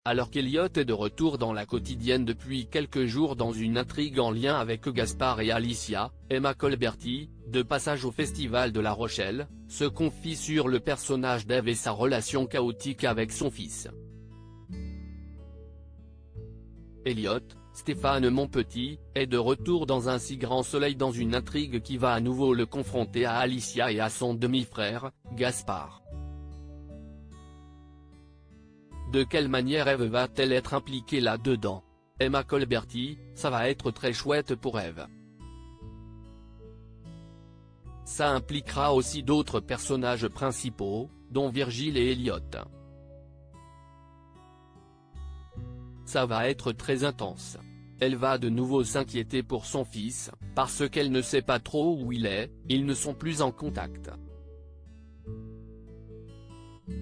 alors qu'Elliot est de retour dans la quotidienne depuis quelques jours dans une intrigue en lien avec Gaspard et Alicia, Emma Colberti, de passage au Festival de La Rochelle, se confie sur le personnage d'Ève et sa relation chaotique avec son fils. Elliot, Stéphane Monpetit, est de retour dans Un si grand soleil dans une intrigue qui va à nouveau le confronter à Alicia et à son demi-frère, Gaspard. De quelle manière Ève va-t-elle être impliquée là-dedans? Emma Colberti, ça va être très chouette pour Ève. Ça impliquera aussi d'autres personnages principaux, dont Virgile et Elliot. Ça va être très intense. Elle va de nouveau s'inquiéter pour son fils, parce qu'elle ne sait pas trop où il est, ils ne sont plus en contact.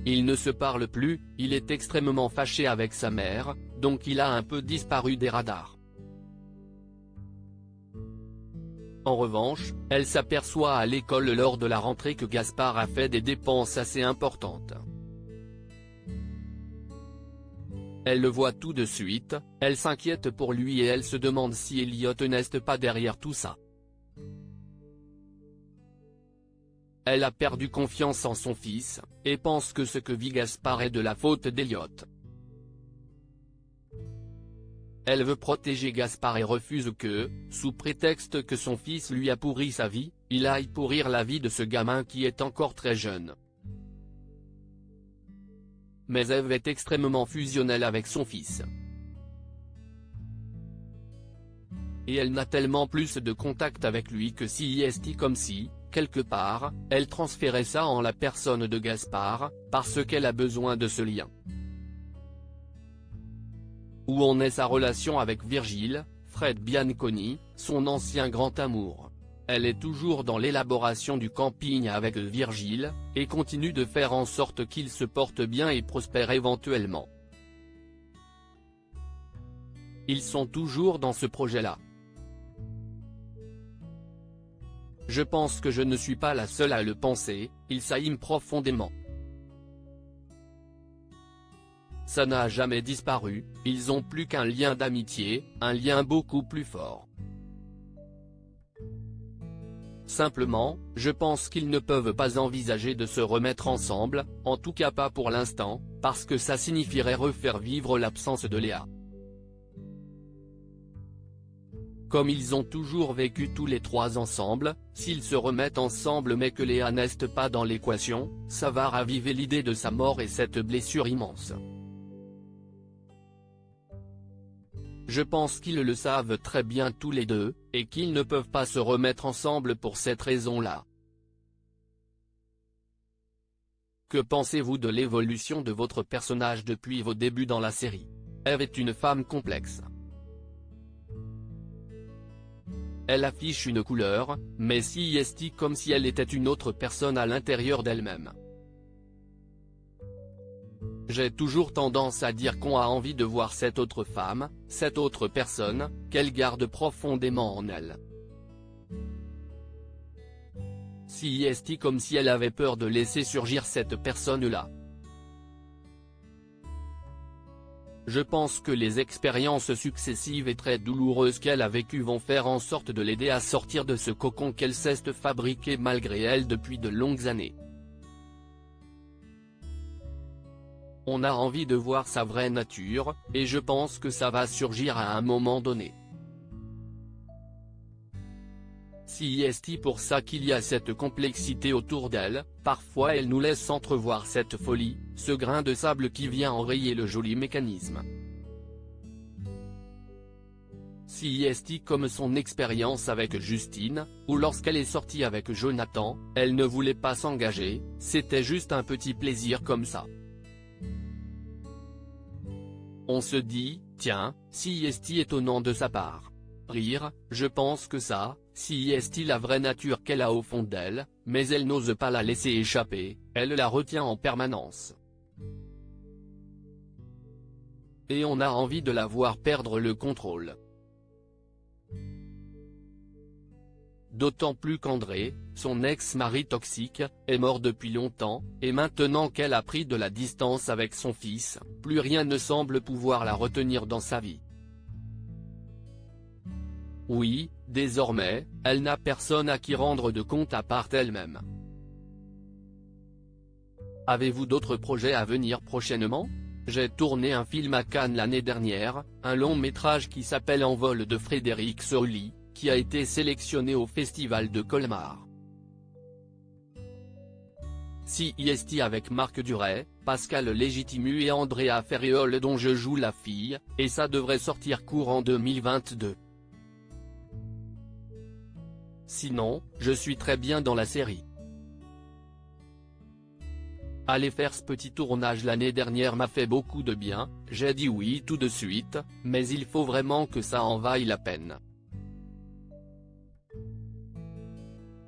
Ils ne se parlent plus, il est extrêmement fâché avec sa mère, donc il a un peu disparu des radars. En revanche, elle s'aperçoit à l'école lors de la rentrée que Gaspard a fait des dépenses assez importantes. Elle le voit tout de suite, elle s'inquiète pour lui et elle se demande si Elliot n'est pas derrière tout ça. Elle a perdu confiance en son fils, et pense que ce que vit Gaspard est de la faute d'Elliot. Elle veut protéger Gaspard et refuse que, sous prétexte que son fils lui a pourri sa vie, il aille pourrir la vie de ce gamin qui est encore très jeune. Mais Ève est extrêmement fusionnelle avec son fils. Et elle n'a tellement plus de contact avec lui que si est comme si, quelque part, elle transférait ça en la personne de Gaspard, parce qu'elle a besoin de ce lien. Où en est sa relation avec Virgile, Fred Bianconi, son ancien grand amour? Elle est toujours dans l'élaboration du camping avec Virgile, et continue de faire en sorte qu'il se porte bien et prospère éventuellement. Ils sont toujours dans ce projet-là. Je pense que je ne suis pas la seule à le penser, ils s'aiment profondément. Ça n'a jamais disparu, ils ont plus qu'un lien d'amitié, un lien beaucoup plus fort. Simplement, je pense qu'ils ne peuvent pas envisager de se remettre ensemble, en tout cas pas pour l'instant, parce que ça signifierait refaire vivre l'absence de Léa. Comme ils ont toujours vécu tous les trois ensemble, s'ils se remettent ensemble mais que Léa n'est pas dans l'équation, ça va raviver l'idée de sa mort et cette blessure immense. Je pense qu'ils le savent très bien tous les deux, et qu'ils ne peuvent pas se remettre ensemble pour cette raison-là. Que pensez-vous de l'évolution de votre personnage depuis vos débuts dans la série? Ève est une femme complexe. Elle affiche une couleur, mais si est comme si elle était une autre personne à l'intérieur d'elle-même. J'ai toujours tendance à dire qu'on a envie de voir cette autre femme, cette autre personne, qu'elle garde profondément en elle. Si est comme si elle avait peur de laisser surgir cette personne-là. Je pense que les expériences successives et très douloureuses qu'elle a vécues vont faire en sorte de l'aider à sortir de ce cocon qu'elle s'est fabriqué malgré elle depuis de longues années. On a envie de voir sa vraie nature, et je pense que ça va surgir à un moment donné. Si est pour ça qu'il y a cette complexité autour d'elle, parfois elle nous laisse entrevoir cette folie, ce grain de sable qui vient enrayer le joli mécanisme. Si est comme son expérience avec Justine, ou lorsqu'elle est sortie avec Jonathan, elle ne voulait pas s'engager, c'était juste un petit plaisir comme ça. On se dit, tiens, si est étonnant de sa part. Rire, je pense que ça, si est la vraie nature qu'elle a au fond d'elle, mais elle n'ose pas la laisser échapper, elle la retient en permanence. Et on a envie de la voir perdre le contrôle. d'autant plus qu'André, son ex-mari toxique, est mort depuis longtemps, et maintenant qu'elle a pris de la distance avec son fils, plus rien ne semble pouvoir la retenir dans sa vie. Oui, désormais, elle n'a personne à qui rendre de compte à part elle-même. Avez-vous d'autres projets à venir prochainement? J'ai tourné un film à Cannes l'année dernière, un long métrage qui s'appelle Envol de Frédéric Sorli, qui a été sélectionné au Festival de Colmar. CIST avec Marc Duret, Pascal Légitimu et Andrea Ferriol dont je joue la fille, et ça devrait sortir courant 2022. Sinon, je suis très bien dans la série. Aller faire ce petit tournage l'année dernière m'a fait beaucoup de bien, j'ai dit oui tout de suite, mais il faut vraiment que ça en vaille la peine.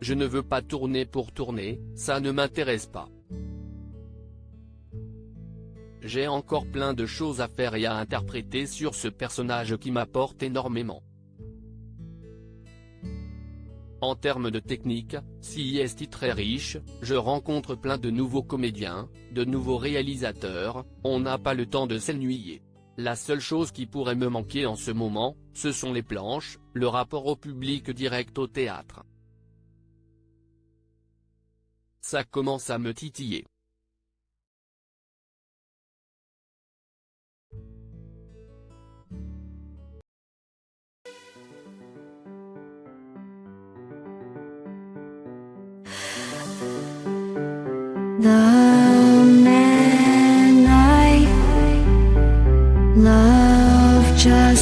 Je ne veux pas tourner pour tourner, ça ne m'intéresse pas. J'ai encore plein de choses à faire et à interpréter sur ce personnage qui m'apporte énormément. En termes de technique, CIST très riche, je rencontre plein de nouveaux comédiens, de nouveaux réalisateurs, on n'a pas le temps de s'ennuyer. La seule chose qui pourrait me manquer en ce moment, ce sont les planches, le rapport au public direct au théâtre. Ça commence à me titiller. The man I love just